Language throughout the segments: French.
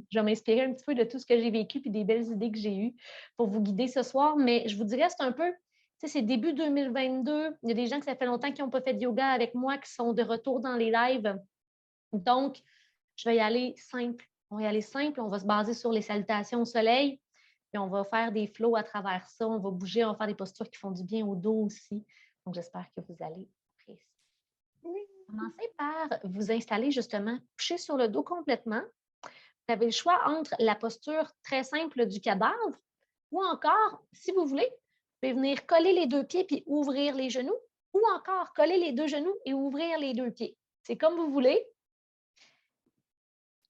je vais m'inspirer un petit peu de tout ce que j'ai vécu et des belles idées que j'ai eues pour vous guider ce soir. Mais je vous dirais, c'est un peu, tu sais, c'est début 2022. Il y a des gens que ça fait longtemps qui n'ont pas fait de yoga avec moi, qui sont de retour dans les lives. Donc, je vais y aller simple. On va y aller simple. On va se baser sur les salutations au soleil. Puis on va faire des flows à travers ça. On va bouger, on va faire des postures qui font du bien au dos aussi. Donc, j'espère que vous allez apprécier. Commencez par vous installer justement, coucher sur le dos complètement. Vous avez le choix entre la posture très simple du cadavre ou encore, si vous voulez, vous pouvez venir coller les deux pieds puis ouvrir les genoux ou encore coller les deux genoux et ouvrir les deux pieds. C'est comme vous voulez.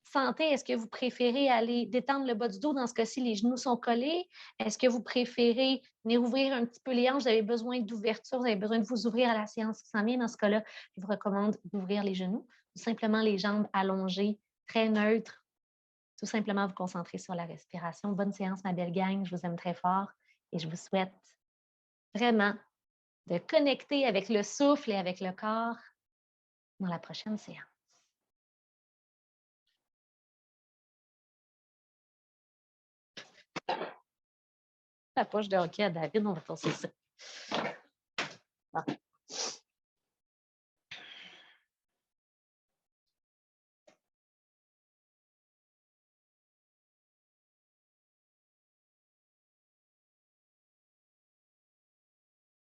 Sentez, est-ce que vous préférez aller détendre le bas du dos? Dans ce cas-ci, les genoux sont collés. Est-ce que vous préférez venir ouvrir un petit peu les hanches? Vous avez besoin d'ouverture, vous avez besoin de vous ouvrir à la séance qui s'en vient. Dans ce cas-là, je vous recommande d'ouvrir les genoux, ou simplement les jambes allongées, très neutres. Tout simplement vous concentrer sur la respiration. Bonne séance, ma belle gang. Je vous aime très fort et je vous souhaite vraiment de connecter avec le souffle et avec le corps dans la prochaine séance. La poche de hockey à David, on va passer ça. Bon.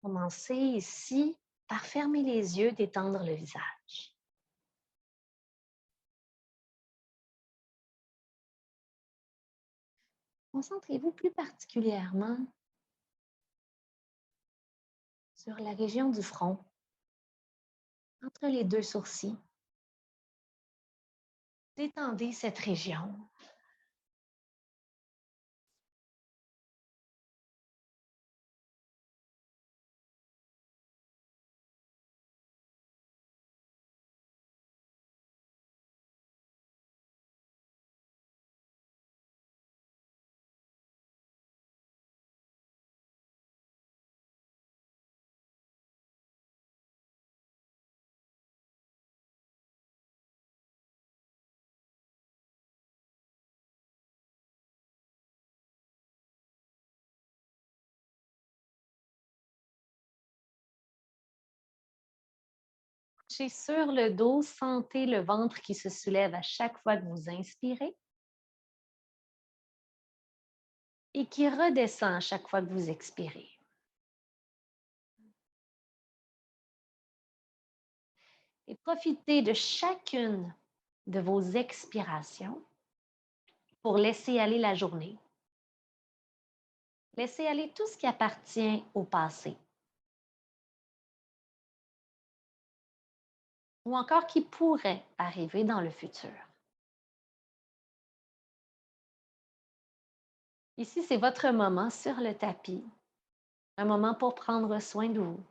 Commencez ici par fermer les yeux, détendre le visage. Concentrez-vous plus particulièrement sur la région du front, entre les deux sourcils. Détendez cette région. Couchez sur le dos, sentez le ventre qui se soulève à chaque fois que vous inspirez et qui redescend à chaque fois que vous expirez. Et profitez de chacune de vos expirations pour laisser aller la journée. Laissez aller tout ce qui appartient au passé. Ou encore qui pourrait arriver dans le futur. Ici, c'est votre moment sur le tapis. Un moment pour prendre soin de vous.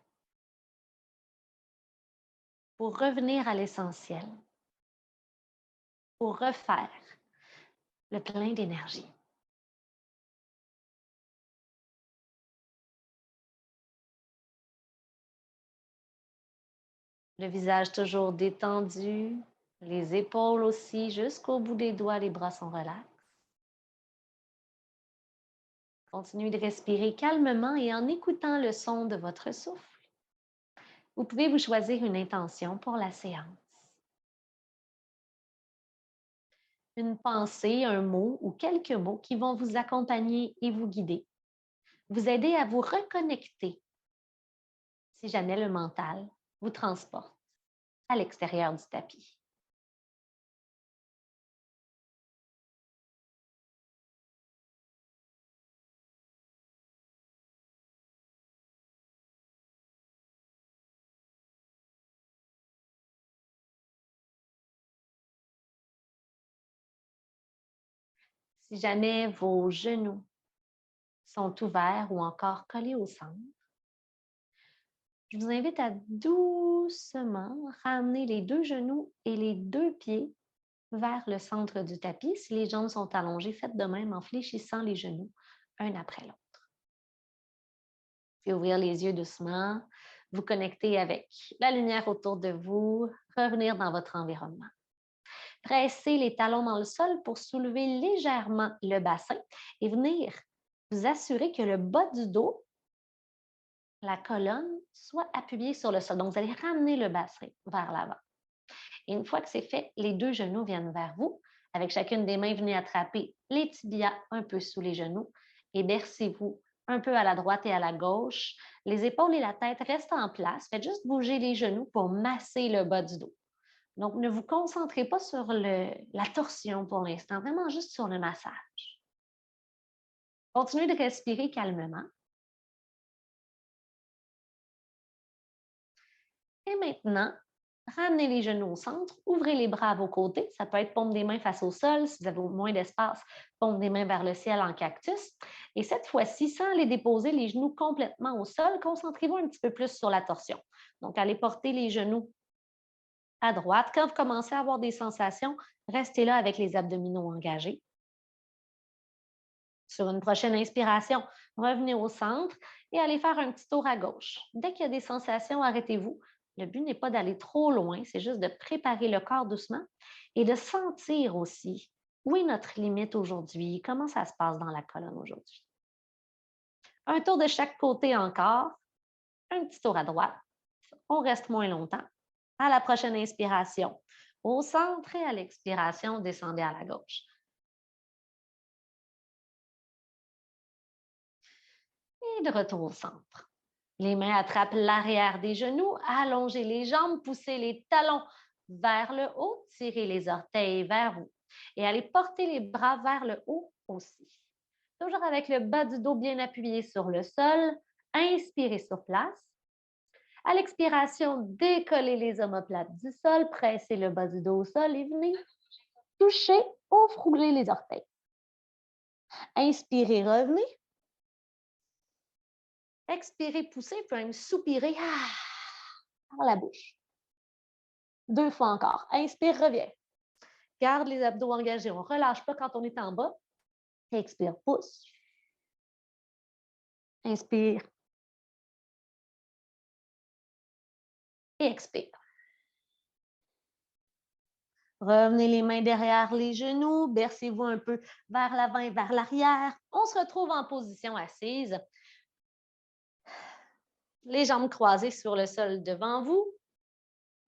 Pour revenir à l'essentiel. Pour refaire le plein d'énergie. Le visage toujours détendu, les épaules aussi jusqu'au bout des doigts, les bras sont relax. Continuez de respirer calmement et en écoutant le son de votre souffle. Vous pouvez vous choisir une intention pour la séance. Une pensée, un mot ou quelques mots qui vont vous accompagner et vous guider. Vous aider à vous reconnecter si jamais le mental vous transporte à l'extérieur du tapis. Si jamais vos genoux sont ouverts ou encore collés au centre, je vous invite à doucement ramener les deux genoux et les deux pieds vers le centre du tapis. Si les jambes sont allongées, faites de même en fléchissant les genoux un après l'autre. Puis ouvrir les yeux doucement, vous connecter avec la lumière autour de vous, revenir dans votre environnement. Pressez les talons dans le sol pour soulever légèrement le bassin et venir vous assurer que le bas du dos, la colonne, soit appuyée sur le sol. Donc, vous allez ramener le bassin vers l'avant. Et une fois que c'est fait, les deux genoux viennent vers vous. Avec chacune des mains, venez attraper les tibias un peu sous les genoux et bercez-vous un peu à la droite et à la gauche. Les épaules et la tête restent en place. Faites juste bouger les genoux pour masser le bas du dos. Donc, ne vous concentrez pas sur la torsion pour l'instant, vraiment juste sur le massage. Continuez de respirer calmement. Et maintenant, ramenez les genoux au centre, ouvrez les bras à vos côtés. Ça peut être paume des mains face au sol. Si vous avez moins d'espace, paume des mains vers le ciel en cactus. Et cette fois-ci, sans aller déposer les genoux complètement au sol, concentrez-vous un petit peu plus sur la torsion. Donc, allez porter les genoux à droite. Quand vous commencez à avoir des sensations, restez là avec les abdominaux engagés. Sur une prochaine inspiration, revenez au centre et allez faire un petit tour à gauche. Dès qu'il y a des sensations, arrêtez-vous. Le but n'est pas d'aller trop loin, c'est juste de préparer le corps doucement et de sentir aussi où est notre limite aujourd'hui, comment ça se passe dans la colonne aujourd'hui. Un tour de chaque côté encore, un petit tour à droite. On reste moins longtemps. À la prochaine inspiration, au centre et à l'expiration, descendez à la gauche. Et de retour au centre. Les mains attrapent l'arrière des genoux, allongez les jambes, poussez les talons vers le haut, tirez les orteils vers vous et allez porter les bras vers le haut aussi. Toujours avec le bas du dos bien appuyé sur le sol, inspirez sur place. À l'expiration, décollez les omoplates du sol, pressez le bas du dos au sol et venez toucher ou frôler les orteils. Inspirez, revenez. Expirez, poussez, puis même soupirer par la bouche. 2 fois encore. Inspire, reviens. Garde les abdos engagés. On ne relâche pas quand on est en bas. Expire, pousse. Inspire. Et expire. Revenez les mains derrière les genoux. Bercez-vous un peu vers l'avant et vers l'arrière. On se retrouve en position assise. Les jambes croisées sur le sol devant vous.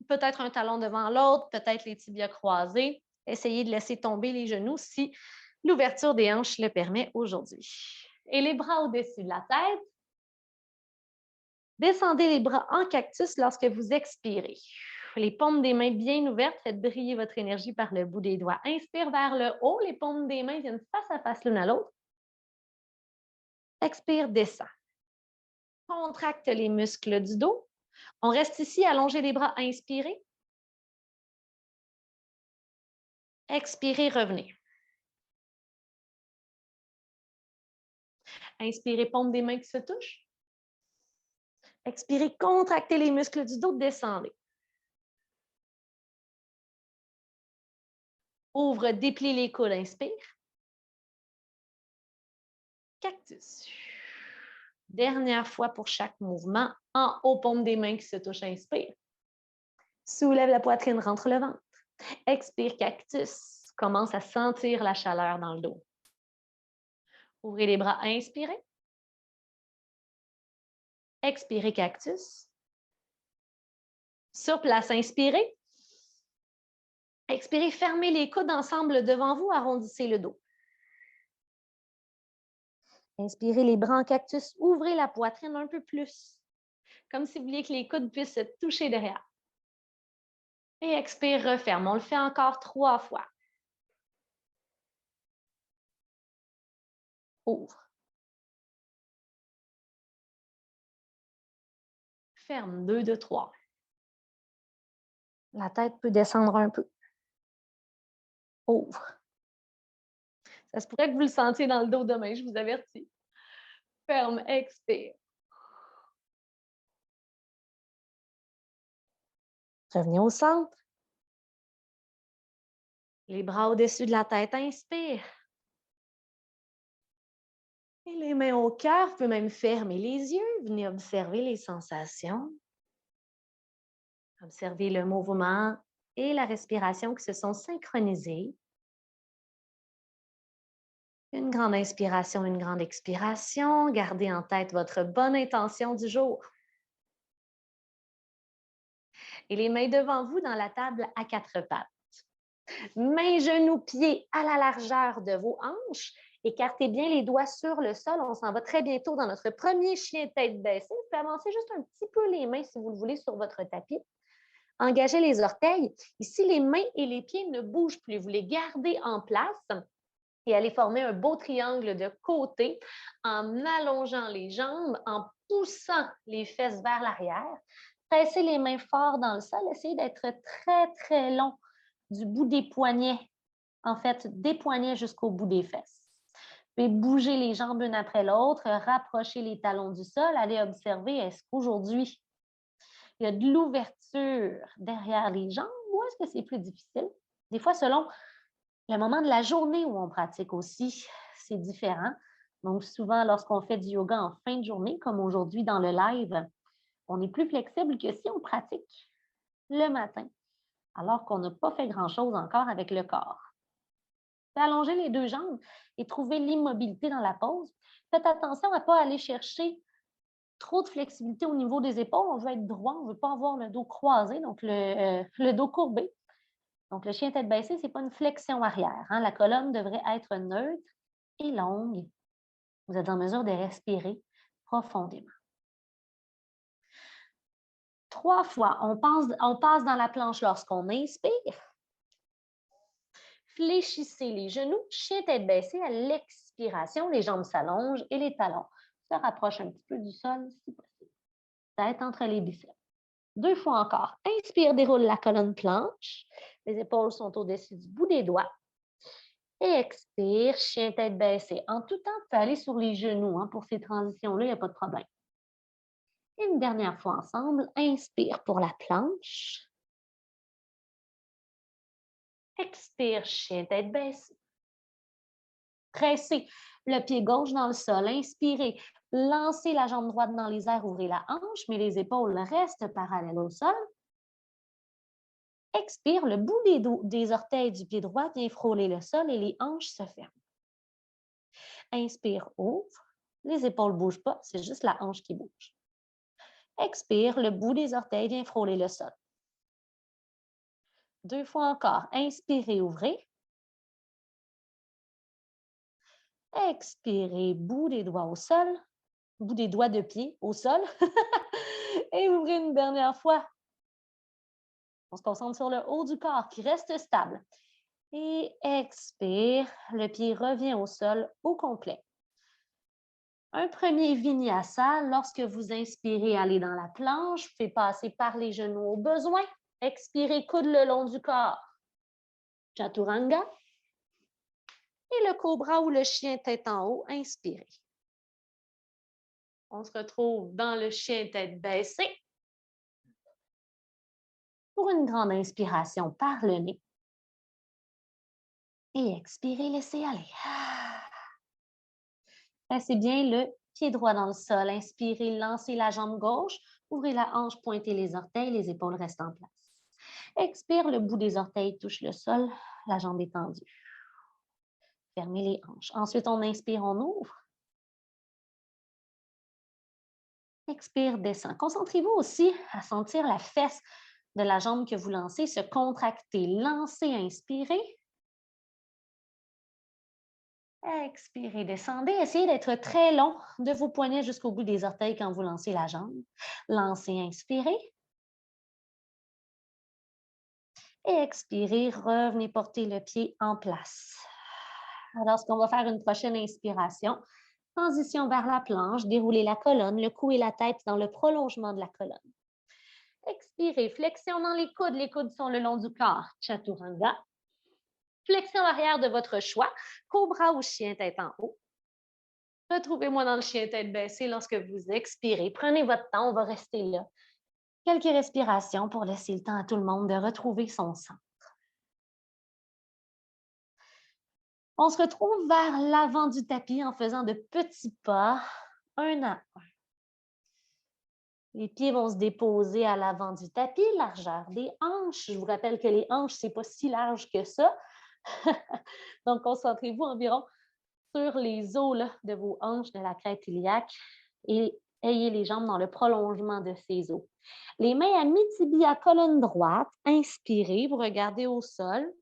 Peut-être un talon devant l'autre, peut-être les tibias croisés. Essayez de laisser tomber les genoux si l'ouverture des hanches le permet aujourd'hui. Et les bras au-dessus de la tête. Descendez les bras en cactus lorsque vous expirez. Les paumes des mains bien ouvertes, faites briller votre énergie par le bout des doigts. Inspire vers le haut, les paumes des mains viennent face à face l'une à l'autre. Expire, descend. Contracte les muscles du dos. On reste ici, allongez les bras, inspirez. Expirez, revenez. Inspirez, paume des mains qui se touchent. Expirez, contractez les muscles du dos, descendez. Ouvre, déplie les coudes, inspire. Cactus. Dernière fois pour chaque mouvement. En haut, paume des mains qui se touchent, inspire. Soulève la poitrine, rentre le ventre. Expire, cactus. Commence à sentir la chaleur dans le dos. Ouvrez les bras, inspirez. Expirez, cactus. Sur place, inspirez. Expirez, fermez les coudes ensemble devant vous, arrondissez le dos. Inspirez les bras en cactus, ouvrez la poitrine un peu plus, comme si vous vouliez que les coudes puissent se toucher derrière. Et expire, referme. On le fait encore 3 fois. Ouvre. Ferme, 2 de 3. La tête peut descendre un peu. Ouvre. Ça se pourrait que vous le sentiez dans le dos demain, je vous avertis. Ferme, expire. Revenez au centre. Les bras au-dessus de la tête, inspire. Et les mains au cœur, vous pouvez même fermer les yeux. Venez observer les sensations. Observez le mouvement et la respiration qui se sont synchronisées. Une grande inspiration, une grande expiration. Gardez en tête votre bonne intention du jour. Et les mains devant vous dans la table à quatre pattes. Mains, genoux, pieds à la largeur de vos hanches. Écartez bien les doigts sur le sol. On s'en va très bientôt dans notre premier chien tête baissée. Vous pouvez avancer juste un petit peu les mains si vous le voulez sur votre tapis. Engagez les orteils. Ici, les mains et les pieds ne bougent plus. Vous les gardez en place et allez former un beau triangle de côté en allongeant les jambes, en poussant les fesses vers l'arrière. Pressez les mains fort dans le sol. Essayez d'être très, très long du bout des poignets, en fait, des poignets jusqu'au bout des fesses. Vous pouvez bouger les jambes une après l'autre, rapprocher les talons du sol, allez observer, est-ce qu'aujourd'hui, il y a de l'ouverture derrière les jambes ou est-ce que c'est plus difficile? Des fois, selon le moment de la journée où on pratique aussi, c'est différent. Donc, souvent, lorsqu'on fait du yoga en fin de journée, comme aujourd'hui dans le live, on est plus flexible que si on pratique le matin, alors qu'on n'a pas fait grand-chose encore avec le corps. Allongez les deux jambes et trouvez l'immobilité dans la pose. Faites attention à ne pas aller chercher trop de flexibilité au niveau des épaules. On veut être droit, on ne veut pas avoir le dos croisé, donc le dos courbé. Donc, le chien tête baissée, ce n'est pas une flexion arrière. Hein. La colonne devrait être neutre et longue. Vous êtes en mesure de respirer profondément. 3 fois, on passe dans la planche lorsqu'on inspire. Fléchissez les genoux, chien tête baissée à l'expiration. Les jambes s'allongent et les talons se rapprochent un petit peu du sol si possible. Tête entre les biceps. 2 fois encore. Inspire, déroule la colonne planche. Les épaules sont au-dessus du bout des doigts. Et expire, chien tête baissée. En tout temps, tu peux aller sur les genoux. Hein, pour ces transitions-là, il n'y a pas de problème. Et une dernière fois ensemble. Inspire pour la planche. Expire, chien tête baissée. Pressez le pied gauche dans le sol. Inspirez. Lancez la jambe droite dans les airs. Ouvrez la hanche, mais les épaules restent parallèles au sol. Expire, le bout des orteils du pied droit vient frôler le sol et les hanches se ferment. Inspire, ouvre. Les épaules ne bougent pas, c'est juste la hanche qui bouge. Expire, le bout des orteils vient frôler le sol. 2 fois encore. Inspirez, ouvrez. Expirez, bout des doigts au sol, bout des doigts de pied au sol. Et ouvrez une dernière fois. On se concentre sur le haut du corps qui reste stable. Et expire, le pied revient au sol au complet. Un premier vinyasa, lorsque vous inspirez, allez dans la planche, vous pouvez passer par les genoux au besoin. Expirez, coude le long du corps. Chaturanga. Et le cobra ou le chien tête en haut, inspirez. On se retrouve dans le chien tête baissée. Pour une grande inspiration par le nez. Et expirez, laissez aller. Placez bien le pied droit dans le sol. Inspirez, lancez la jambe gauche. Ouvrez la hanche, pointez les orteils, les épaules restent en place. Expire, le bout des orteils touche le sol, la jambe est tendue. Fermez les hanches. Ensuite, on inspire, on ouvre. Expire, descend. Concentrez-vous aussi à sentir la fesse de la jambe que vous lancez se contracter. Lancez, inspirez. Expirez, descendez. Essayez d'être très long de vos poignets jusqu'au bout des orteils quand vous lancez la jambe. Lancez, inspirez. Et expirez, revenez porter le pied en place. Alors, ce qu'on va faire une prochaine inspiration, transition vers la planche, déroulez la colonne, le cou et la tête dans le prolongement de la colonne. Expirez, flexion dans les coudes sont le long du corps, Chaturanga. Flexion arrière de votre choix, cobra ou chien tête en haut. Retrouvez-moi dans le chien tête baissée lorsque vous expirez. Prenez votre temps, on va rester là. Quelques respirations pour laisser le temps à tout le monde de retrouver son centre. On se retrouve vers l'avant du tapis en faisant de petits pas, un à un. Les pieds vont se déposer à l'avant du tapis, largeur des hanches. Je vous rappelle que les hanches, ce n'est pas si large que ça. Donc, concentrez-vous environ sur les os là, de vos hanches, de la crête iliaque et ayez les jambes dans le prolongement de ces os. Les mains à mi-tibia, colonne droite. Inspirez, vous regardez au sol.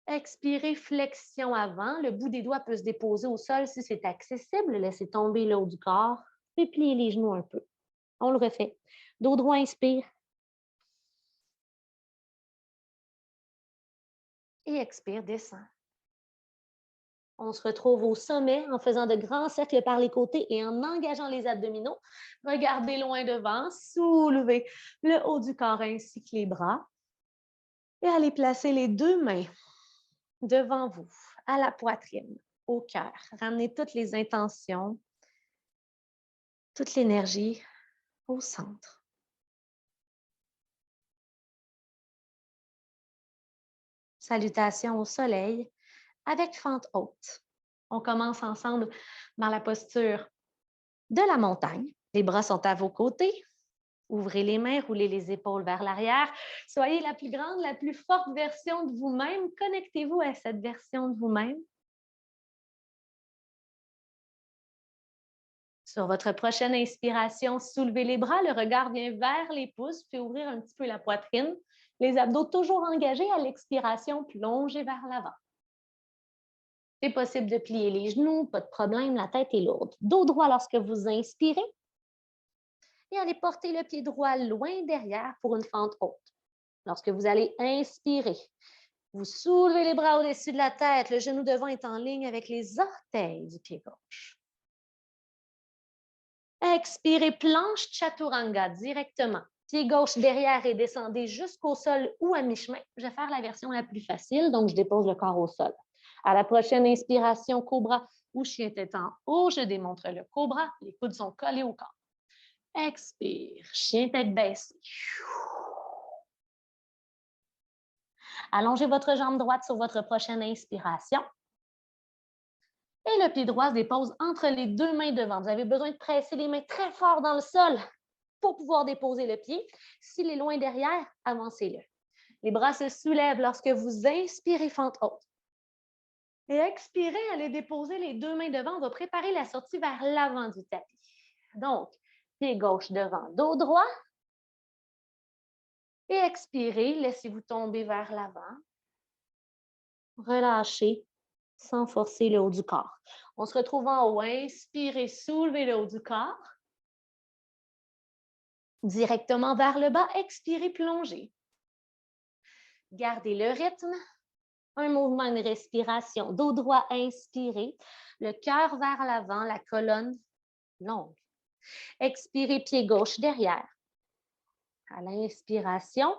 Expirez, flexion avant. Le bout des doigts peut se déposer au sol si c'est accessible. Laissez tomber le haut du corps. Puis pliez les genoux un peu. On le refait. Dos droit, inspire. Et expire, descend. On se retrouve au sommet en faisant de grands cercles par les côtés et en engageant les abdominaux. Regardez loin devant, soulevez le haut du corps ainsi que les bras. Et allez placer les deux mains devant vous, à la poitrine, au cœur. Ramenez toutes les intentions, toute l'énergie au centre. Salutations au soleil avec fente haute. On commence ensemble dans la posture de la montagne. Les bras sont à vos côtés. Ouvrez les mains, roulez les épaules vers l'arrière. Soyez la plus grande, la plus forte version de vous-même. Connectez-vous à cette version de vous-même. Sur votre prochaine inspiration, soulevez les bras, le regard vient vers les pouces, puis ouvrir un petit peu la poitrine. Les abdos toujours engagés à l'expiration, plongez vers l'avant. C'est possible de plier les genoux, pas de problème, la tête est lourde. Dos droit lorsque vous inspirez. Et allez porter le pied droit loin derrière pour une fente haute. Lorsque vous allez inspirer, vous soulevez les bras au-dessus de la tête, le genou devant est en ligne avec les orteils du pied gauche. Expirez, planche chaturanga directement. Pied gauche derrière et descendez jusqu'au sol ou à mi-chemin. Je vais faire la version la plus facile, donc je dépose le corps au sol. À la prochaine inspiration, cobra ou chien tête en haut, je démontre le cobra. Les coudes sont collés au corps. Expire, chien tête baissée. Allongez votre jambe droite sur votre prochaine inspiration. Et le pied droit se dépose entre les deux mains devant. Vous avez besoin de presser les mains très fort dans le sol pour pouvoir déposer le pied. S'il est loin derrière, avancez-le. Les bras se soulèvent lorsque vous inspirez, fente haute. Et expirez, allez déposer les deux mains devant. On va préparer la sortie vers l'avant du tapis. Donc, pied gauche devant, dos droit. Et expirez, laissez-vous tomber vers l'avant. Relâchez sans forcer le haut du corps. On se retrouve en haut. Inspirez, soulevez le haut du corps. Directement vers le bas, expirez, plongez. Gardez le rythme. Un mouvement de respiration. Dos droit, inspirez. Le cœur vers l'avant, la colonne longue. Expirez, pied gauche derrière. À l'inspiration,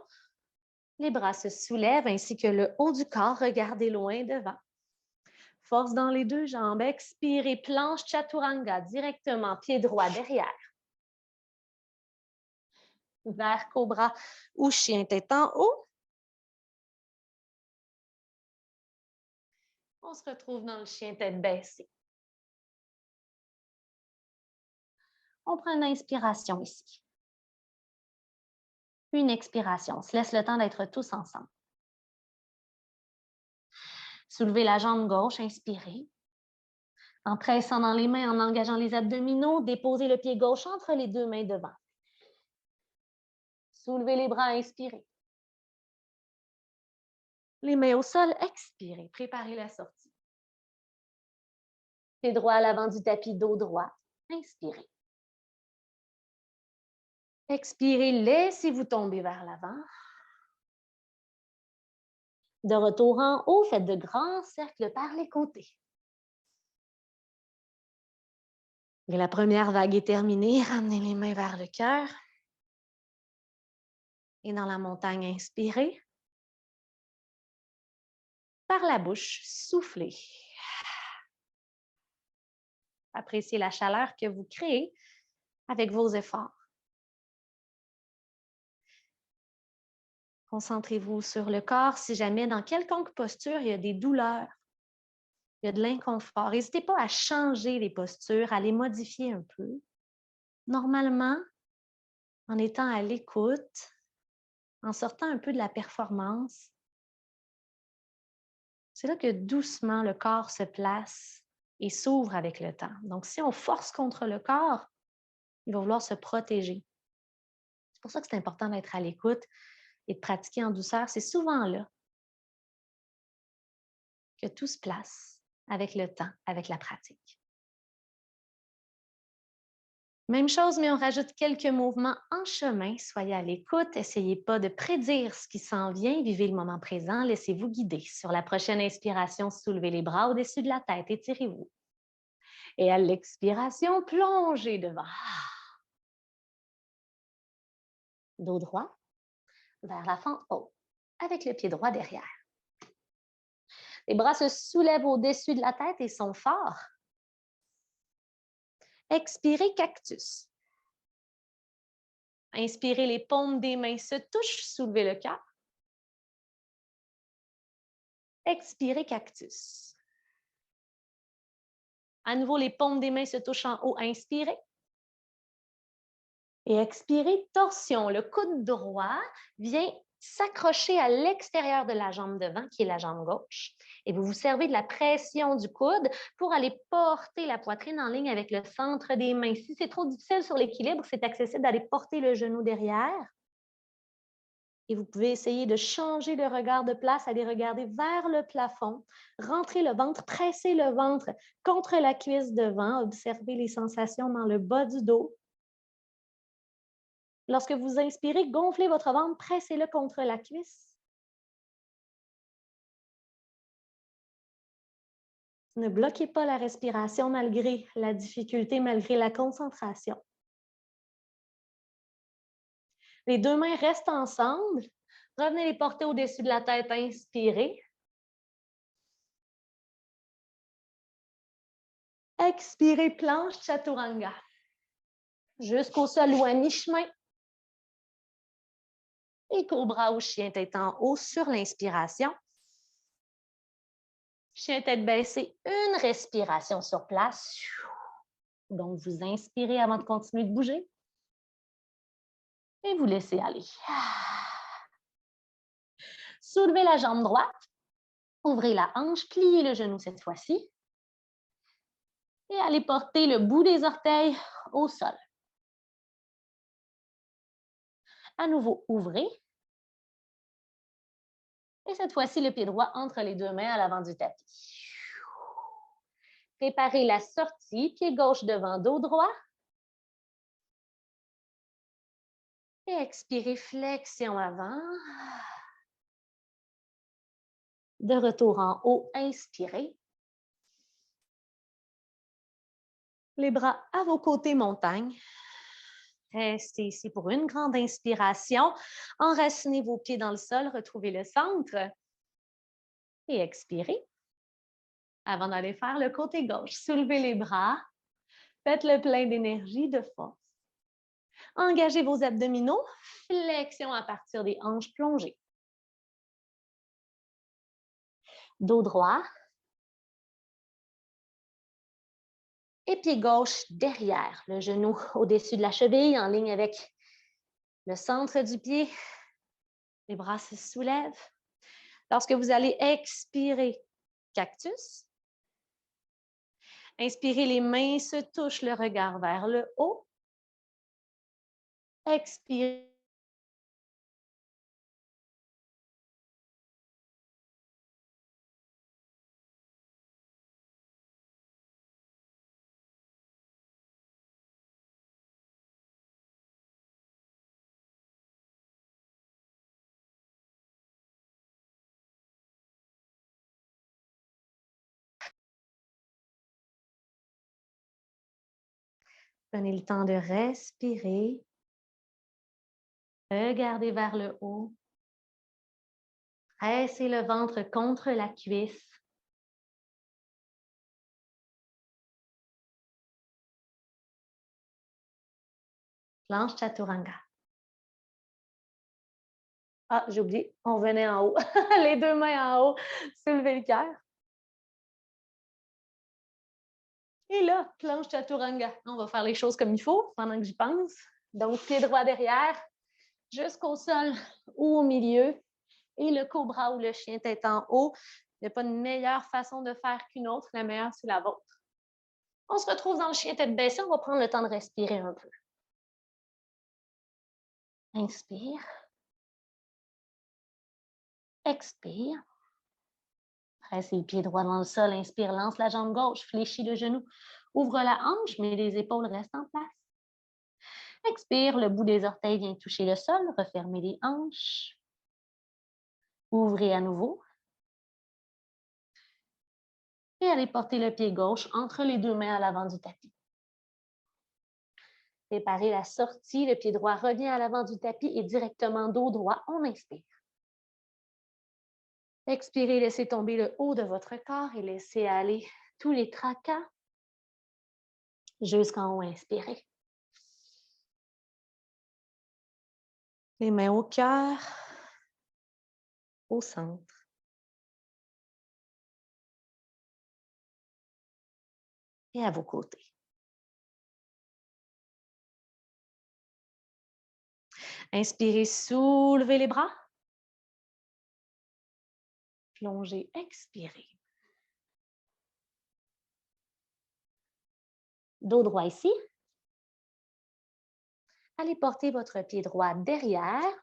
les bras se soulèvent ainsi que le haut du corps. Regardez loin devant. Force dans les deux jambes. Expirez, planche chaturanga directement, pied droit derrière. Vers cobra ou chien tête en haut. On se retrouve dans le chien tête baissée. On prend une inspiration ici. Une expiration. On se laisse le temps d'être tous ensemble. Soulevez la jambe gauche, inspirez. En pressant dans les mains, en engageant les abdominaux, déposez le pied gauche entre les deux mains devant. Soulevez les bras, inspirez. Les mains au sol, expirez. Préparez la sortie. Pied droit à l'avant du tapis, dos droit. Inspirez. Expirez, laissez-vous tomber vers l'avant. De retour en haut, faites de grands cercles par les côtés. Et la première vague est terminée. Ramenez les mains vers le cœur. Et dans la montagne, inspirez. Par la bouche, soufflez. Appréciez la chaleur que vous créez avec vos efforts. Concentrez-vous sur le corps. Si jamais dans quelconque posture, il y a des douleurs, il y a de l'inconfort, n'hésitez pas à changer les postures, à les modifier un peu. Normalement, en étant à l'écoute, en sortant un peu de la performance, c'est là que doucement le corps se place et s'ouvre avec le temps. Donc, si on force contre le corps, il va vouloir se protéger. C'est pour ça que c'est important d'être à l'écoute et de pratiquer en douceur. C'est souvent là que tout se place avec le temps, avec la pratique. Même chose, mais on rajoute quelques mouvements en chemin. Soyez à l'écoute. Essayez pas de prédire ce qui s'en vient. Vivez le moment présent. Laissez-vous guider. Sur la prochaine inspiration, soulevez les bras au-dessus de la tête. Étirez-vous. Et à l'expiration, plongez devant. Dos droit vers la fente haute, avec le pied droit derrière. Les bras se soulèvent au-dessus de la tête et sont forts. Expirez, cactus. Inspirez, les paumes des mains se touchent, soulevez le cœur. Expirez, cactus. À nouveau, les paumes des mains se touchent en haut, inspirez. Et expirez, torsion. Le coude droit vient s'accrocher à l'extérieur de la jambe devant, qui est la jambe gauche. Et vous vous servez de la pression du coude pour aller porter la poitrine en ligne avec le centre des mains. Si c'est trop difficile sur l'équilibre, c'est accessible d'aller porter le genou derrière. Et vous pouvez essayer de changer le regard de place, aller regarder vers le plafond, rentrer le ventre, presser le ventre contre la cuisse devant, observer les sensations dans le bas du dos. Lorsque vous inspirez, gonflez votre ventre, pressez-le contre la cuisse. Ne bloquez pas la respiration malgré la difficulté, malgré la concentration. Les deux mains restent ensemble. Revenez les porter au-dessus de la tête, inspirez. Expirez, planche chaturanga. Jusqu'au sol ou à mi-chemin. Et cobra ou chien tête en haut sur l'inspiration. Chien tête baissée, une respiration sur place. Donc, vous inspirez avant de continuer de bouger. Et vous laissez aller. Soulevez la jambe droite. Ouvrez la hanche, pliez le genou cette fois-ci. Et allez porter le bout des orteils au sol. À nouveau, ouvrez. Et cette fois-ci, le pied droit entre les deux mains à l'avant du tapis. Préparez la sortie, pied gauche devant, dos droit. Et expirez, flexion avant. De retour en haut, inspirez. Les bras à vos côtés, montagne. Restez ici pour une grande inspiration. Enracinez vos pieds dans le sol, retrouvez le centre. Et expirez. Avant d'aller faire le côté gauche, soulevez les bras. Faites le plein d'énergie, de force. Engagez vos abdominaux. Flexion à partir des hanches plongées. Dos droit. Et pied gauche derrière, le genou au-dessus de la cheville, en ligne avec le centre du pied. Les bras se soulèvent. Lorsque vous allez expirer, cactus. Inspirez, les mains se touchent, le regard vers le haut. Expirez. Prenez le temps de respirer. Regardez vers le haut. Pressez le ventre contre la cuisse. Planche chaturanga. Ah, j'ai oublié, on venait en haut. Les deux mains en haut. Soulevez le cœur. Et là, planche chaturanga. On va faire les choses comme il faut pendant que j'y pense. Donc, pied droit derrière, jusqu'au sol ou au milieu. Et le cobra ou le chien tête en haut. Il n'y a pas de meilleure façon de faire qu'une autre. La meilleure, c'est la vôtre. On se retrouve dans le chien tête baissée. On va prendre le temps de respirer un peu. Inspire. Expire. Presse les pieds droits dans le sol. Inspire, lance la jambe gauche, fléchis le genou. Ouvre la hanche, mais les épaules restent en place. Expire, le bout des orteils vient toucher le sol. Refermez les hanches. Ouvrez à nouveau. Et allez porter le pied gauche entre les deux mains à l'avant du tapis. Préparez la sortie. Le pied droit revient à l'avant du tapis et directement dos droit. On inspire. Expirez, laissez tomber le haut de votre corps et laissez aller tous les tracas jusqu'en haut. Inspirez. Les mains au cœur, au centre. Et à vos côtés. Inspirez, soulevez les bras. Plongez, expirez. Dos droit ici. Allez porter votre pied droit derrière.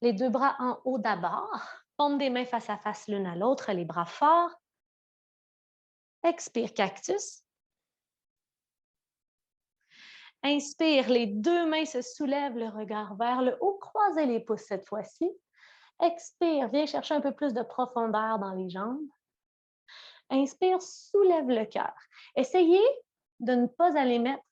Les deux bras en haut d'abord. Paume des mains face à face l'une à l'autre, les bras forts. Expire, cactus. Inspire, les deux mains se soulèvent, le regard vers le haut. Croisez les pouces cette fois-ci. Expire, viens chercher un peu plus de profondeur dans les jambes. Inspire, soulève le cœur. Essayez de ne pas aller mettre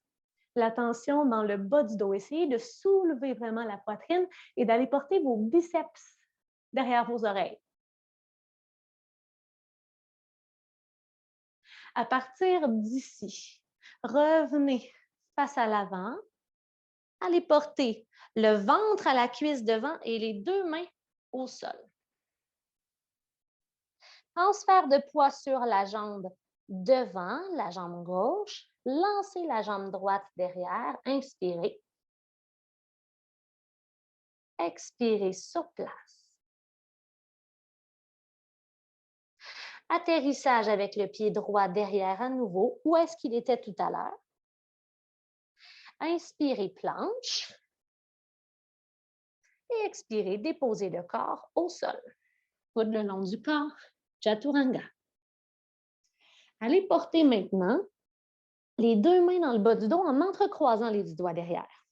la tension dans le bas du dos. Essayez de soulever vraiment la poitrine et d'aller porter vos biceps derrière vos oreilles. À partir d'ici, revenez face à l'avant. Allez porter le ventre à la cuisse devant et les deux mains au sol. Transfert de poids sur la jambe devant, la jambe gauche. Lancez la jambe droite derrière. Inspirez. Expirez sur place. Atterrissage avec le pied droit derrière à nouveau. Où est-ce qu'il était tout à l'heure? Inspirez, planche. Et expirez, déposez le corps au sol. Coude le long du corps, chaturanga. Allez porter maintenant les deux mains dans le bas du dos en entrecroisant les doigts derrière.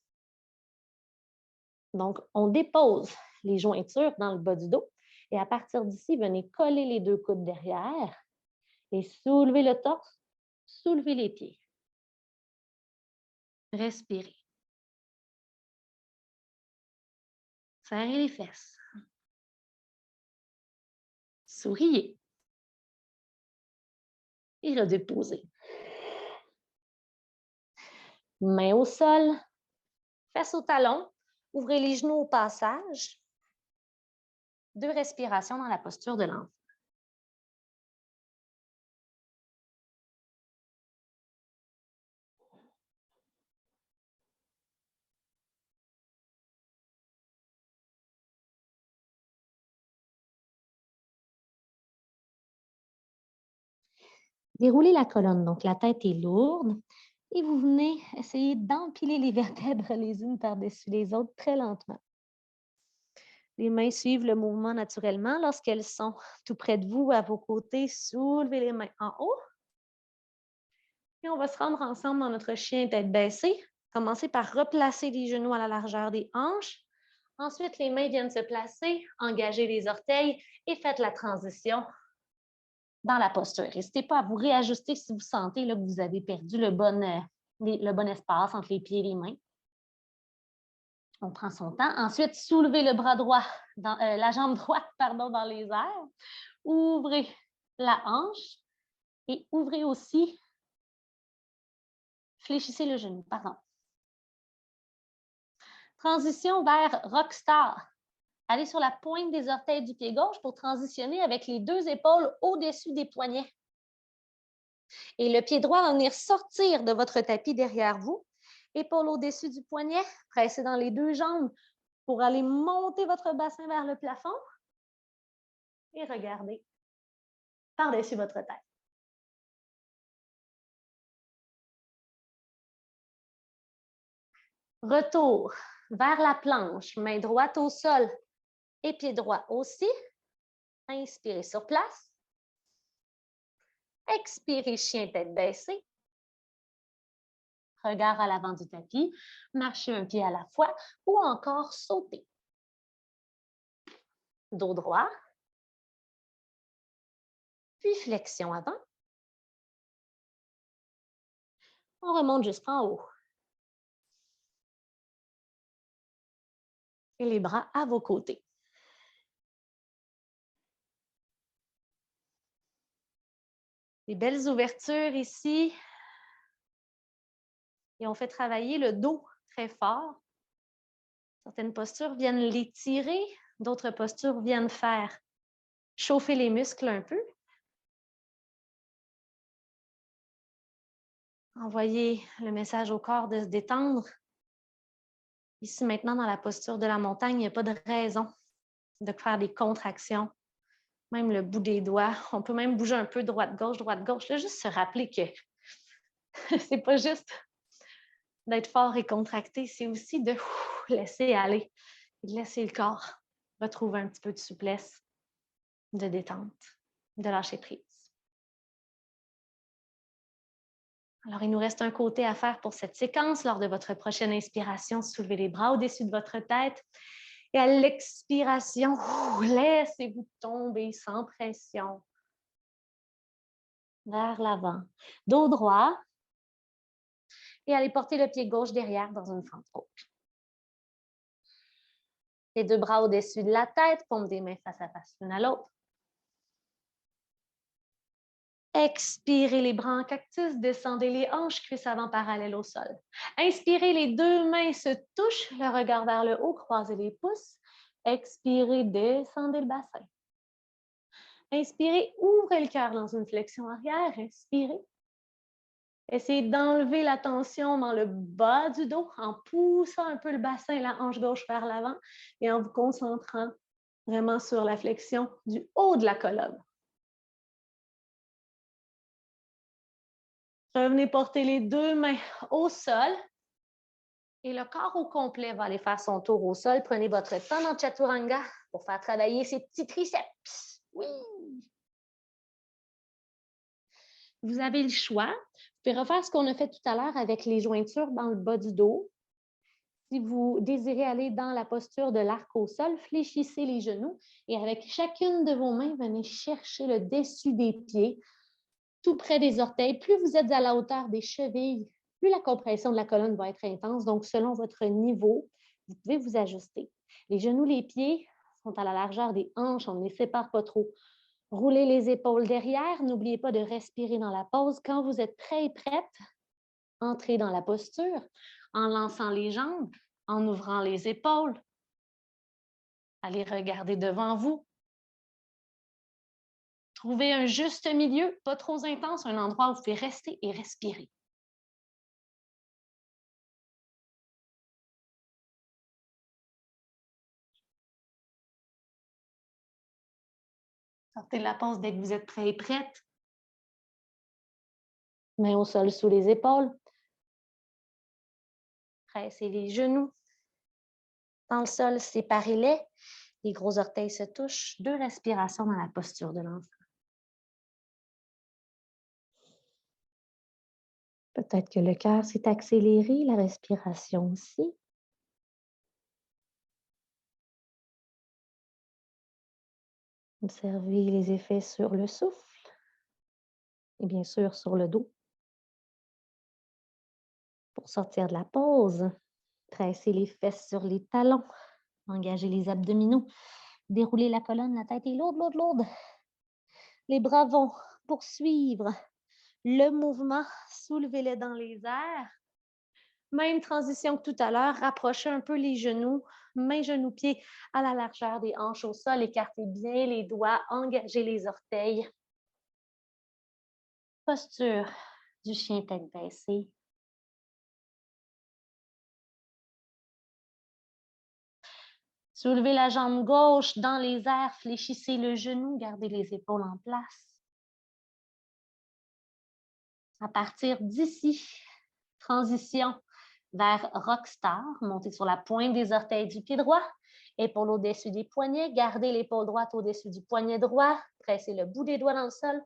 Donc, on dépose les jointures dans le bas du dos et à partir d'ici, venez coller les deux coudes derrière et soulevez le torse, soulevez les pieds. Respirez. Serrez les fesses. Souriez. Et redéposez. Mains au sol, fesses au talon. Ouvrez les genoux au passage. 2 respirations dans la posture de l'enfant. Déroulez la colonne, donc la tête est lourde. Et vous venez essayer d'empiler les vertèbres les unes par-dessus les autres très lentement. Les mains suivent le mouvement naturellement. Lorsqu'elles sont tout près de vous, à vos côtés, soulevez les mains en haut. Et on va se rendre ensemble dans notre chien tête baissée. Commencez par replacer les genoux à la largeur des hanches. Ensuite, les mains viennent se placer, engagez les orteils et faites la transition dans la posture. N'hésitez pas à vous réajuster si vous sentez là, que vous avez perdu le bon espace entre les pieds et les mains. On prend son temps. Ensuite, soulevez le bras droit, la jambe droite dans les airs. Ouvrez la hanche et ouvrez aussi, fléchissez le genou, Transition vers Rockstar. Allez sur la pointe des orteils du pied gauche pour transitionner avec les deux épaules au-dessus des poignets. Et le pied droit va venir sortir de votre tapis derrière vous. Épaule au-dessus du poignet, pressez dans les deux jambes pour aller monter votre bassin vers le plafond. Et regardez par-dessus votre tête. Retour vers la planche, main droite au sol et pied droit aussi. Inspirez sur place. Expirez, chien tête baissée. Regard à l'avant du tapis, marchez un pied à la fois ou encore sautez. Dos droit. Puis flexion avant. On remonte jusqu'en haut. Et les bras à vos côtés. Des belles ouvertures ici. Et on fait travailler le dos très fort. Certaines postures viennent l'étirer, d'autres postures viennent faire chauffer les muscles un peu. Envoyez le message au corps de se détendre. Ici, maintenant, dans la posture de la montagne, il n'y a pas de raison de faire des contractions. Même le bout des doigts. On peut même bouger un peu droite-gauche, droite-gauche. Là, juste se rappeler que c'est pas juste d'être fort et contracté, c'est aussi de laisser aller et de laisser le corps retrouver un petit peu de souplesse, de détente, de lâcher prise. Alors, il nous reste un côté à faire pour cette séquence. Lors de votre prochaine inspiration, soulevez les bras au-dessus de votre tête. Et à l'expiration, laissez-vous tomber sans pression vers l'avant. Dos droit. Et allez porter le pied gauche derrière dans une fente haute. Les deux bras au-dessus de la tête, paume des mains face à face l'une à l'autre. Expirez les bras en cactus, descendez les hanches, cuisses avant parallèles au sol. Inspirez, les deux mains se touchent, le regard vers le haut, croisez les pouces. Expirez, descendez le bassin. Inspirez, ouvrez le cœur dans une flexion arrière. Inspirez. Essayez d'enlever la tension dans le bas du dos en poussant un peu le bassin, la hanche gauche vers l'avant et en vous concentrant vraiment sur la flexion du haut de la colonne. Revenez porter les deux mains au sol et le corps au complet va aller faire son tour au sol. Prenez votre temps dans Chaturanga pour faire travailler ces petits triceps. Oui! Vous avez le choix. Vous pouvez refaire ce qu'on a fait tout à l'heure avec les jointures dans le bas du dos. Si vous désirez aller dans la posture de l'arc au sol, fléchissez les genoux et avec chacune de vos mains, venez chercher le dessus des pieds, tout près des orteils. Plus vous êtes à la hauteur des chevilles, plus la compression de la colonne va être intense. Donc, selon votre niveau, vous pouvez vous ajuster. Les genoux, les pieds sont à la largeur des hanches, on ne les sépare pas trop. Roulez les épaules derrière. N'oubliez pas de respirer dans la pause. Quand vous êtes prêt et prête, entrez dans la posture en lançant les jambes, en ouvrant les épaules. Allez regarder devant vous. Trouvez un juste milieu, pas trop intense, un endroit où vous pouvez rester et respirer. Sortez de la pause dès que vous êtes prêt et prête. Mains au sol sous les épaules. Pressez les genoux. Dans le sol, séparez-les. Les gros orteils se touchent. 2 respirations dans la posture de l'enfant. Peut-être que le cœur s'est accéléré, la respiration aussi. Observez les effets sur le souffle et bien sûr sur le dos. Pour sortir de la pause, tressez les fesses sur les talons, engagez les abdominaux, déroulez la colonne, la tête est lourde, lourde, lourde. Les bras vont poursuivre le mouvement, soulevez-les dans les airs. Même transition que tout à l'heure, rapprochez un peu les genoux, mains, genoux, pieds à la largeur des hanches au sol, écartez bien les doigts, engagez les orteils. Posture du chien tête baissée. Soulevez la jambe gauche dans les airs, fléchissez le genou, gardez les épaules en place. À partir d'ici, transition vers Rockstar, montez sur la pointe des orteils du pied droit, épaule au-dessus des poignets, gardez l'épaule droite au-dessus du poignet droit, pressez le bout des doigts dans le sol,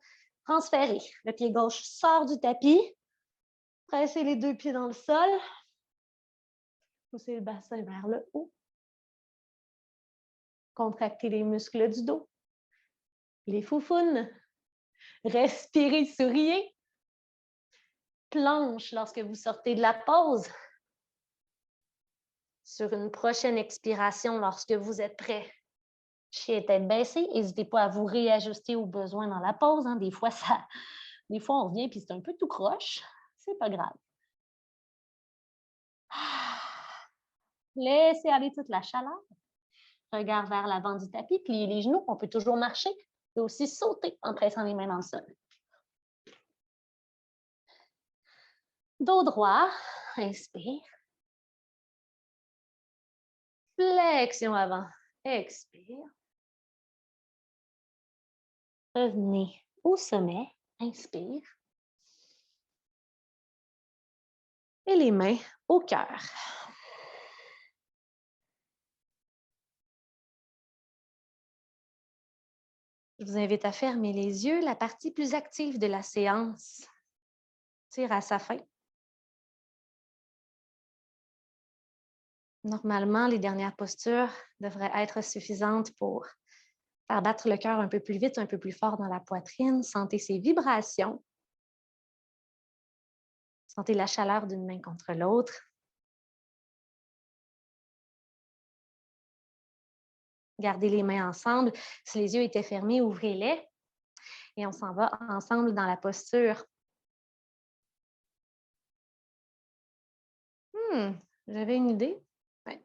transférez. Le pied gauche sort du tapis, pressez les deux pieds dans le sol, poussez le bassin vers le haut, contractez les muscles du dos, les foufounes, respirez, souriez, planche lorsque vous sortez de la pause. Sur une prochaine expiration, lorsque vous êtes prêt, chien tête baissée, n'hésitez pas à vous réajuster au besoin dans la pause. Hein. Des fois, on revient et c'est un peu tout croche. C'est pas grave. Laissez aller toute la chaleur. Regard vers l'avant du tapis, pliez les genoux. On peut toujours marcher. On peut aussi sauter en pressant les mains dans le sol. Dos droit, inspire. Flexion avant, expire. Revenez au sommet, inspire. Et les mains au cœur. Je vous invite à fermer les yeux. La partie plus active de la séance tire à sa fin. Normalement, les dernières postures devraient être suffisantes pour faire battre le cœur un peu plus vite, un peu plus fort dans la poitrine. Sentez ces vibrations. Sentez la chaleur d'une main contre l'autre. Gardez les mains ensemble. Si les yeux étaient fermés, ouvrez-les. Et on s'en va ensemble dans la posture. J'avais une idée. Ouais.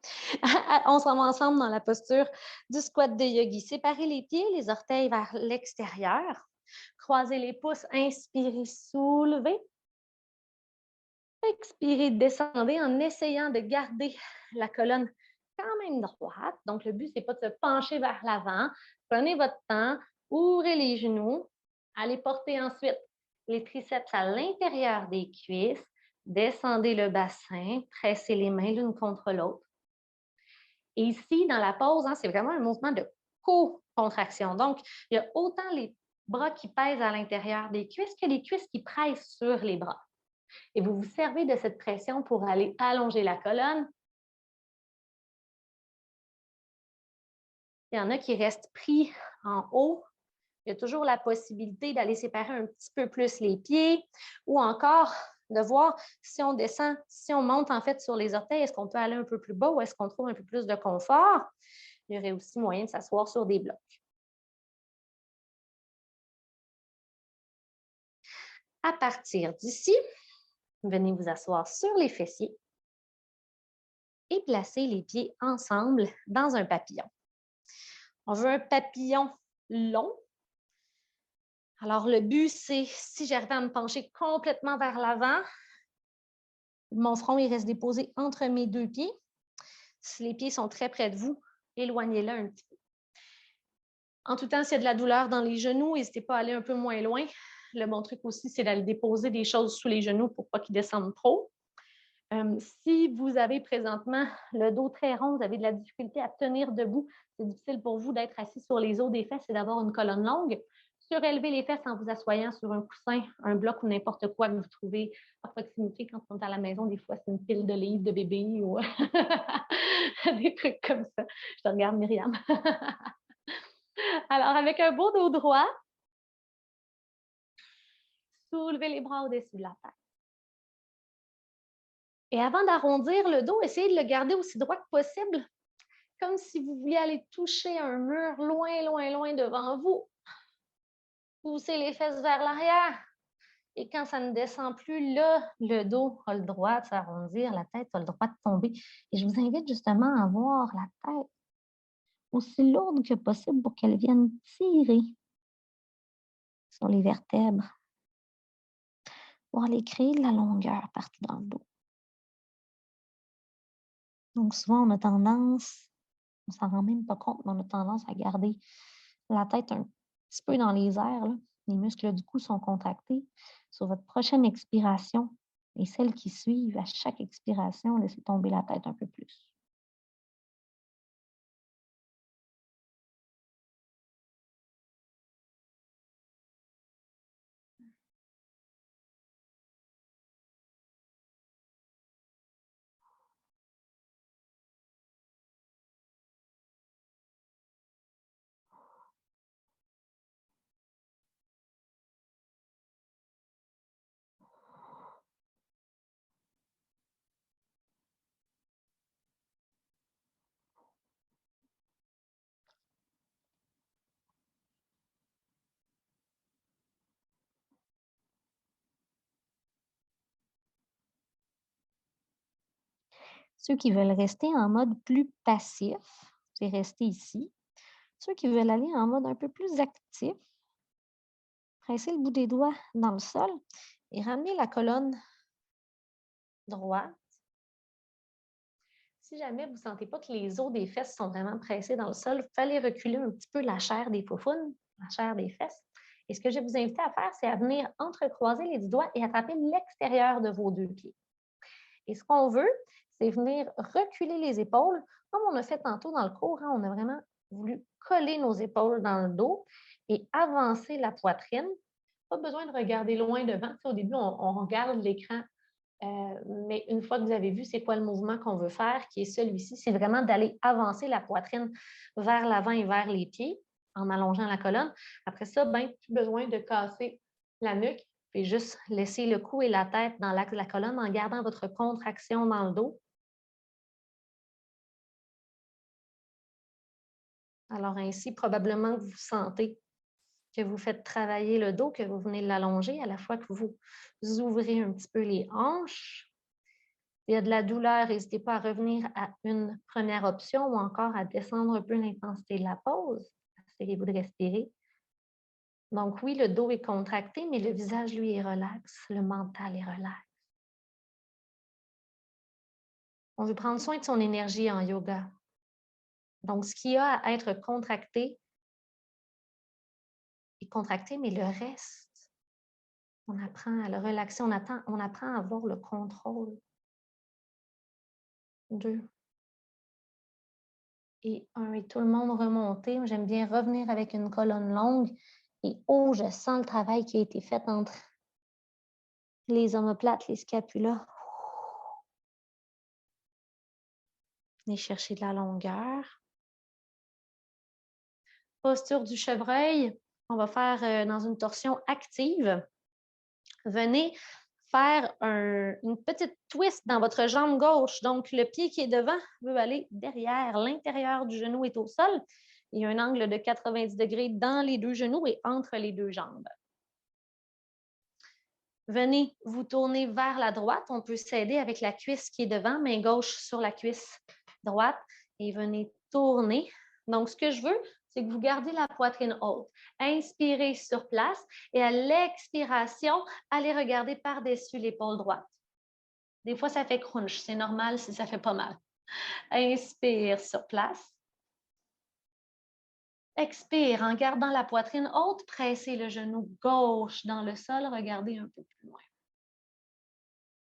On s'en va ensemble dans la posture du squat de yogi. Séparez les pieds, les orteils vers l'extérieur. Croisez les pouces, inspirez, soulevez. Expirez, descendez en essayant de garder la colonne quand même droite. Donc, le but, ce n'est pas de se pencher vers l'avant. Prenez votre temps, ouvrez les genoux. Allez porter ensuite les triceps à l'intérieur des cuisses. Descendez le bassin, pressez les mains l'une contre l'autre. Et ici, dans la pause, c'est vraiment un mouvement de co-contraction. Donc, il y a autant les bras qui pèsent à l'intérieur des cuisses que les cuisses qui pressent sur les bras. Et vous vous servez de cette pression pour aller allonger la colonne. Il y en a qui restent pris en haut. Il y a toujours la possibilité d'aller séparer un petit peu plus les pieds ou encore de voir si on descend, si on monte en fait sur les orteils, est-ce qu'on peut aller un peu plus bas ou est-ce qu'on trouve un peu plus de confort? Il y aurait aussi moyen de s'asseoir sur des blocs. À partir d'ici, venez vous asseoir sur les fessiers et placez les pieds ensemble dans un papillon. On veut un papillon long. Alors, le but, c'est si j'arrive à me pencher complètement vers l'avant, mon front il reste déposé entre mes deux pieds. Si les pieds sont très près de vous, éloignez-le un petit peu. En tout temps, s'il y a de la douleur dans les genoux, n'hésitez pas à aller un peu moins loin. Le bon truc aussi, c'est d'aller déposer des choses sous les genoux pour pas qu'ils descendent trop. Si vous avez présentement le dos très rond, vous avez de la difficulté à tenir debout, c'est difficile pour vous d'être assis sur les os des fesses et d'avoir une colonne longue. Surélevez les fesses en vous assoyant sur un coussin, un bloc ou n'importe quoi que vous trouvez à proximité quand on est à la maison. Des fois, c'est une pile de livres de bébé ou des trucs comme ça. Je te regarde, Myriam. Alors, avec un beau dos droit, soulevez les bras au-dessus de la tête. Et avant d'arrondir le dos, essayez de le garder aussi droit que possible, comme si vous vouliez aller toucher un mur loin, loin, loin devant vous. Poussez les fesses vers l'arrière. Et quand ça ne descend plus, là, le dos a le droit de s'arrondir, la tête a le droit de tomber. Et je vous invite justement à avoir la tête aussi lourde que possible pour qu'elle vienne tirer sur les vertèbres. pour aller créer de la longueur partout dans le dos. Donc souvent, on a tendance, on s'en rend même pas compte, mais on a tendance à garder la tête un petit peu dans les airs, là. Les muscles du cou sont contractés. Sur votre prochaine expiration et celles qui suivent, à chaque expiration, laissez tomber la tête un peu plus. Ceux qui veulent rester en mode plus passif, c'est rester ici. Ceux qui veulent aller en mode un peu plus actif, pressez le bout des doigts dans le sol et ramenez la colonne droite. Si jamais vous ne sentez pas que les os des fesses sont vraiment pressés dans le sol, il fallait reculer un petit peu la chair des faufounes, la chair des fesses. Et ce que je vais vous inviter à faire, c'est à venir entrecroiser les 10 doigts et attraper l'extérieur de vos 2 pieds. Et ce qu'on veut, c'est venir reculer les épaules, comme on a fait tantôt dans le cours. Hein, on a vraiment voulu coller nos épaules dans le dos et avancer la poitrine. Pas besoin de regarder loin devant. Au début, on regarde l'écran, mais une fois que vous avez vu c'est quoi le mouvement qu'on veut faire, qui est celui-ci, c'est vraiment d'aller avancer la poitrine vers l'avant et vers les pieds en allongeant la colonne. Après ça, ben, plus besoin de casser la nuque, puis juste laisser le cou et la tête dans l'axe de la colonne en gardant votre contraction dans le dos. Alors ainsi, probablement que vous sentez que vous faites travailler le dos, que vous venez l'allonger à la fois que vous ouvrez un petit peu les hanches. S'il y a de la douleur, n'hésitez pas à revenir à une première option ou encore à descendre un peu l'intensité de la pause. Essayez-vous de respirer. Donc oui, le dos est contracté, mais le visage, lui, est relax. Le mental est relax. On veut prendre soin de son énergie en yoga. Donc, ce qui a à être contracté est contracté, mais le reste, on apprend à le relaxer, on apprend à avoir le contrôle. 2 et 1. Et tout le monde remonter. J'aime bien revenir avec une colonne longue. Et oh, je sens le travail qui a été fait entre les omoplates, les scapulas. Venez chercher de la longueur. Posture du chevreuil. On va faire dans une torsion active. Venez faire une petite twist dans votre jambe gauche. Donc, le pied qui est devant veut aller derrière. L'intérieur du genou est au sol. Il y a un angle de 90 degrés dans les 2 genoux et entre les 2 jambes. Venez vous tourner vers la droite. On peut s'aider avec la cuisse qui est devant, main gauche sur la cuisse droite. Et venez tourner. Donc, ce que je veux, c'est que vous gardez la poitrine haute. Inspirez sur place et à l'expiration, allez regarder par-dessus l'épaule droite. Des fois, ça fait crunch. C'est normal si ça fait pas mal. Inspire sur place. Expire en gardant la poitrine haute. Pressez le genou gauche dans le sol. Regardez un peu plus loin.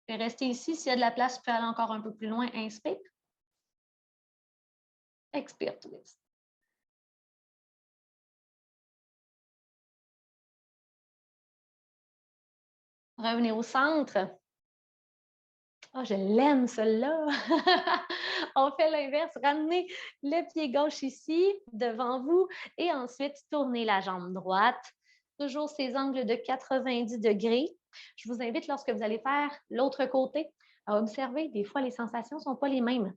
Restez ici. S'il y a de la place, vous pouvez aller encore un peu plus loin. Inspire. Expire, twist. Revenez au centre. Oh, je l'aime, celle-là. On fait l'inverse. Ramenez le pied gauche ici, devant vous, et ensuite tournez la jambe droite. Toujours ces angles de 90 degrés. Je vous invite, lorsque vous allez faire l'autre côté, à observer. Des fois, les sensations ne sont pas les mêmes.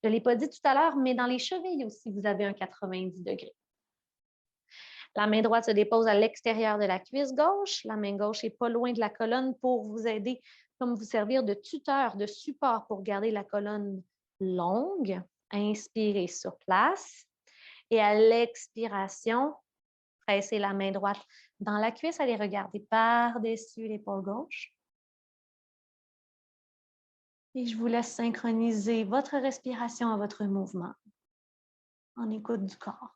Je ne l'ai pas dit tout à l'heure, mais dans les chevilles aussi, vous avez un 90 degrés. La main droite se dépose à l'extérieur de la cuisse gauche. La main gauche n'est pas loin de la colonne pour vous aider, comme vous servir de tuteur, de support pour garder la colonne longue. Inspirez sur place. Et à l'expiration, pressez la main droite dans la cuisse. Allez regarder par-dessus l'épaule gauche. Et je vous laisse synchroniser votre respiration à votre mouvement en écoute du corps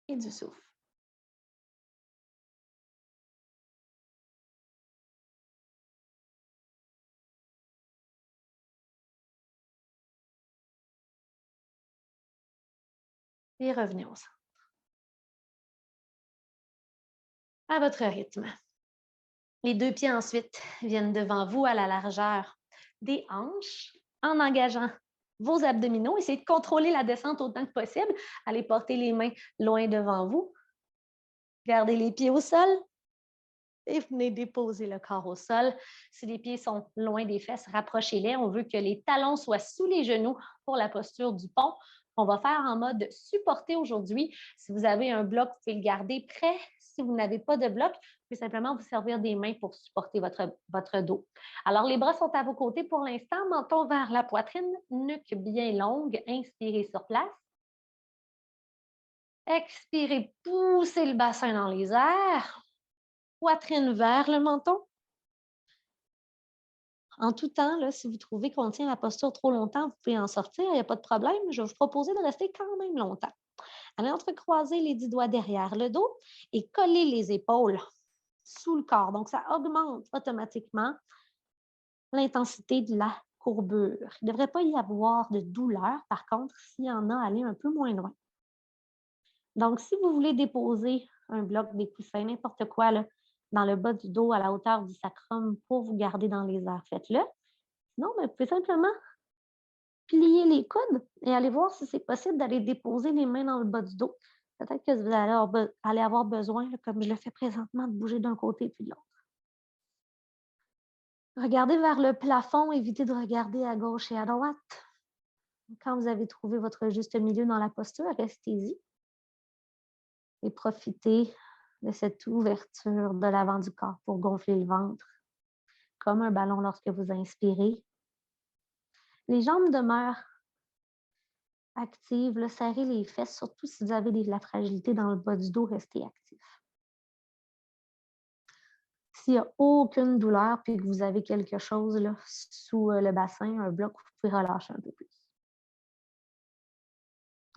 et du souffle. Et revenez au centre. À votre rythme. Les deux pieds ensuite viennent devant vous à la largeur des hanches en engageant vos abdominaux. Essayez de contrôler la descente autant que possible. Allez porter les mains loin devant vous. Gardez les pieds au sol et venez déposer le corps au sol. Si les pieds sont loin des fesses, rapprochez-les. On veut que les talons soient sous les genoux pour la posture du pont. On va faire en mode supporté aujourd'hui. Si vous avez un bloc, vous pouvez le garder prêt. Si vous n'avez pas de bloc, vous pouvez simplement vous servir des mains pour supporter votre dos. Alors, les bras sont à vos côtés pour l'instant. Menton vers la poitrine, nuque bien longue. Inspirez sur place. Expirez, poussez le bassin dans les airs. Poitrine vers le menton. En tout temps, là, si vous trouvez qu'on tient la posture trop longtemps, vous pouvez en sortir, il n'y a pas de problème. Je vais vous proposer de rester quand même longtemps. Allez entrecroiser les 10 doigts derrière le dos et coller les épaules sous le corps. Donc, ça augmente automatiquement l'intensité de la courbure. Il ne devrait pas y avoir de douleur, par contre, s'il y en a, allez un peu moins loin. Donc, si vous voulez déposer un bloc, des coussins, n'importe quoi, là, dans le bas du dos, à la hauteur du sacrum, pour vous garder dans les airs, faites-le. Sinon, vous pouvez simplement plier les coudes et aller voir si c'est possible d'aller déposer les mains dans le bas du dos. Peut-être que vous allez avoir besoin, là, comme je le fais présentement, de bouger d'un côté puis de l'autre. Regardez vers le plafond, évitez de regarder à gauche et à droite. Quand vous avez trouvé votre juste milieu dans la posture, restez-y et profitez de cette ouverture de l'avant du corps pour gonfler le ventre, comme un ballon lorsque vous inspirez. Les jambes demeurent actives, là, serrez les fesses, surtout si vous avez de la fragilité dans le bas du dos, restez actif. S'il n'y a aucune douleur puis que vous avez quelque chose là, sous le bassin, un bloc, vous pouvez relâcher un peu plus.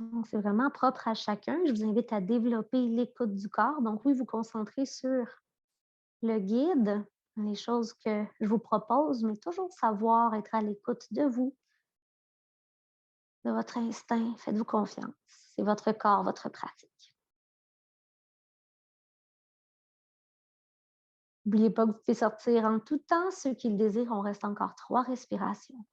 Donc, c'est vraiment propre à chacun. Je vous invite à développer l'écoute du corps. Donc, oui, vous concentrez sur le guide, les choses que je vous propose, mais toujours savoir être à l'écoute de vous, de votre instinct. Faites-vous confiance. C'est votre corps, votre pratique. N'oubliez pas que vous pouvez sortir en tout temps. Ceux qui le désirent, on reste encore 3 respirations.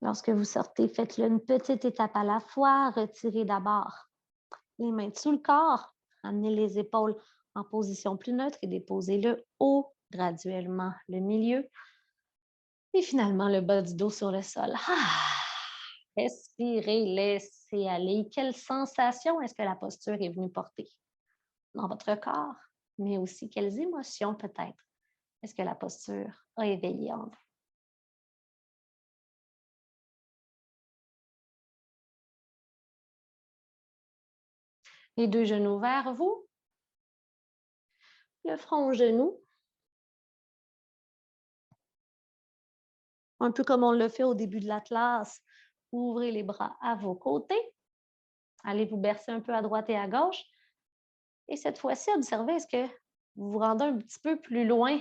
Lorsque vous sortez, faites-le une petite étape à la fois. Retirez d'abord les mains sous le corps. Amenez les épaules en position plus neutre et déposez le haut, graduellement le milieu. Et finalement, le bas du dos sur le sol. Respirez, laissez aller. Quelle sensation est-ce que la posture est venue porter dans votre corps, mais aussi quelles émotions peut-être est-ce que la posture a éveillé en vous? Les deux genoux vers vous, le front au genou. Un peu comme on le fait au début de l'atlas, ouvrez les bras à vos côtés. Allez vous bercer un peu à droite et à gauche. Et cette fois-ci, observez, est-ce que vous vous rendez un petit peu plus loin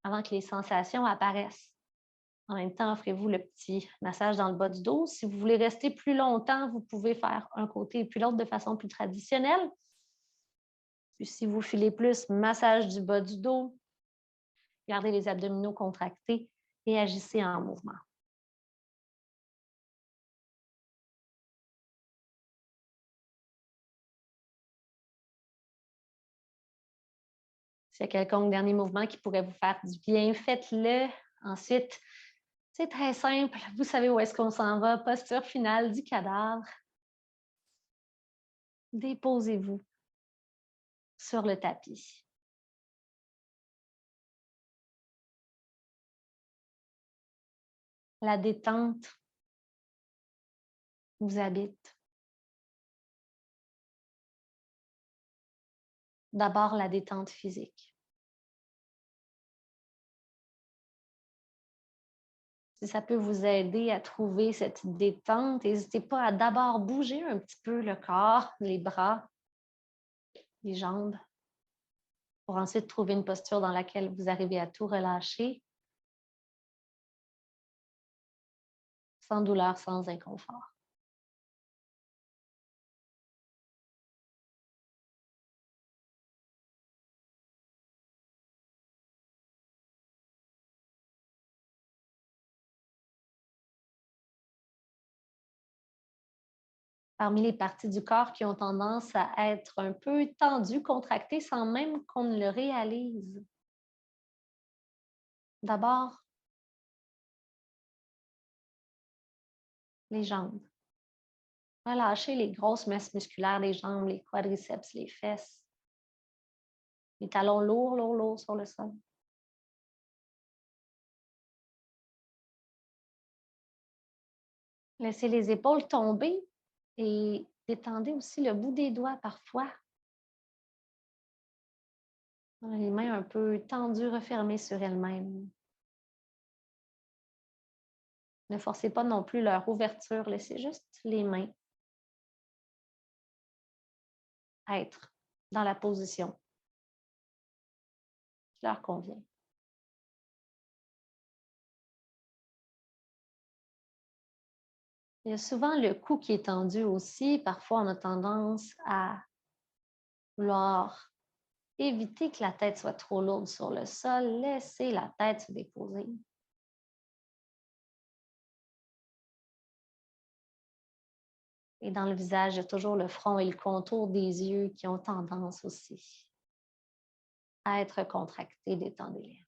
avant que les sensations apparaissent. En même temps, offrez-vous le petit massage dans le bas du dos. Si vous voulez rester plus longtemps, vous pouvez faire un côté et puis l'autre de façon plus traditionnelle. Puis si vous filez plus, massage du bas du dos. Gardez les abdominaux contractés et agissez en mouvement. S'il y a quelconque dernier mouvement qui pourrait vous faire du bien, faites-le. Ensuite, c'est très simple. Vous savez où est-ce qu'on s'en va. Posture finale du cadavre. Déposez-vous sur le tapis. la détente vous habite. D'abord, la détente physique. Si ça peut vous aider à trouver cette détente, n'hésitez pas à d'abord bouger un petit peu le corps, les bras, les jambes, pour ensuite trouver une posture dans laquelle vous arrivez à tout relâcher, sans douleur, sans inconfort. Parmi les parties du corps qui ont tendance à être un peu tendues, contractées, sans même qu'on ne le réalise. D'abord, les jambes. Relâchez les grosses masses musculaires des jambes, les quadriceps, les fesses. Les talons lourds, lourds, lourds sur le sol. Laissez les épaules tomber et détendez aussi le bout des doigts parfois. Les mains un peu tendues, refermées sur elles-mêmes. Ne forcez pas non plus leur ouverture, laissez juste les mains être dans la position qui leur convient. Il y a souvent le cou qui est tendu aussi. Parfois, on a tendance à vouloir éviter que la tête soit trop lourde sur le sol. Laissez la tête se déposer. Et dans le visage, il y a toujours le front et le contour des yeux qui ont tendance aussi à être contractés. Détendez-les.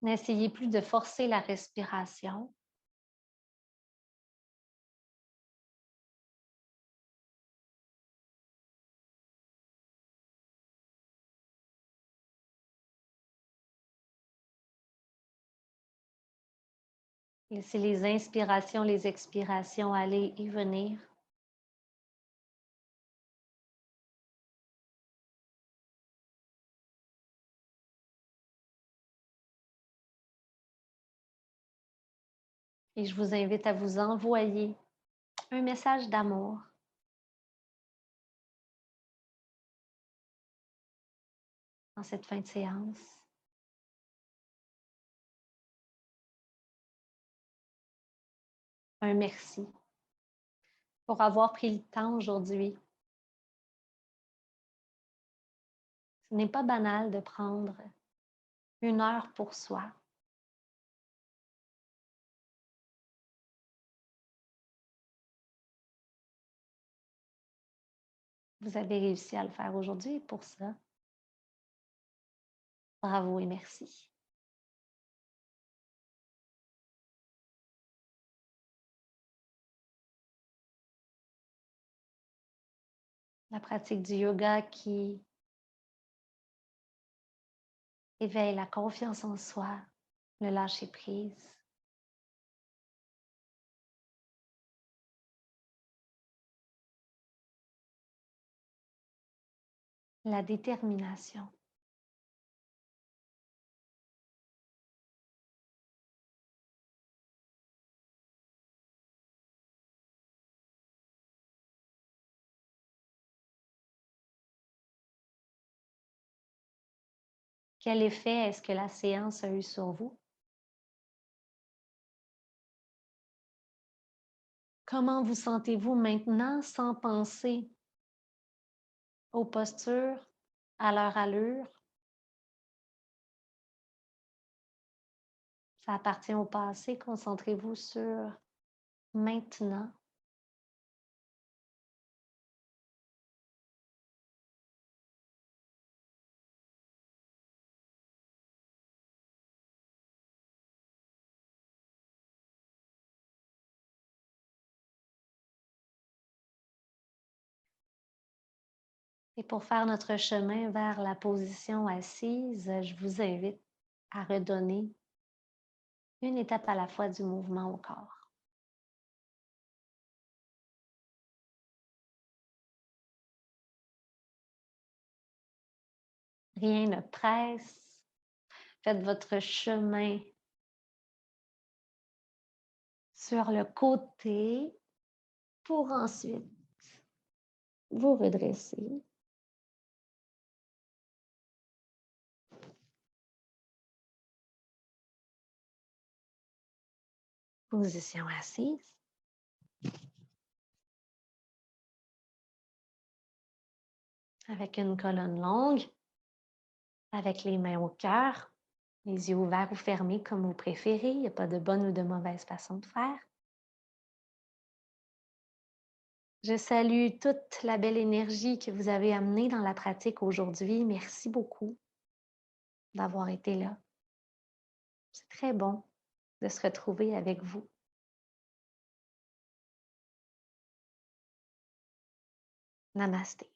N'essayez plus de forcer la respiration. Laissez les inspirations, les expirations aller et venir. Et je vous invite à vous envoyer un message d'amour. En cette fin de séance. Un merci pour avoir pris le temps aujourd'hui. Ce n'est pas banal de prendre 1 heure pour soi. Vous avez réussi à le faire aujourd'hui et pour ça, bravo et merci. La pratique du yoga qui éveille la confiance en soi, le lâcher-prise. La détermination. Quel effet est-ce que la séance a eu sur vous? Comment vous sentez-vous maintenant sans penser aux postures, à leur allure? Ça appartient au passé. Concentrez-vous sur Maintenant, et pour faire notre chemin vers la position assise, je vous invite à redonner une étape à la fois du mouvement au corps. Rien ne presse. Faites votre chemin sur le côté pour ensuite vous redresser. Position assise. Avec une colonne longue, avec les mains au cœur, les yeux ouverts ou fermés comme vous préférez. Il n'y a pas de bonne ou de mauvaise façon de faire. Je salue toute la belle énergie que vous avez amenée dans la pratique aujourd'hui. Merci beaucoup d'avoir été là. C'est très bon de se retrouver avec vous. Namasté.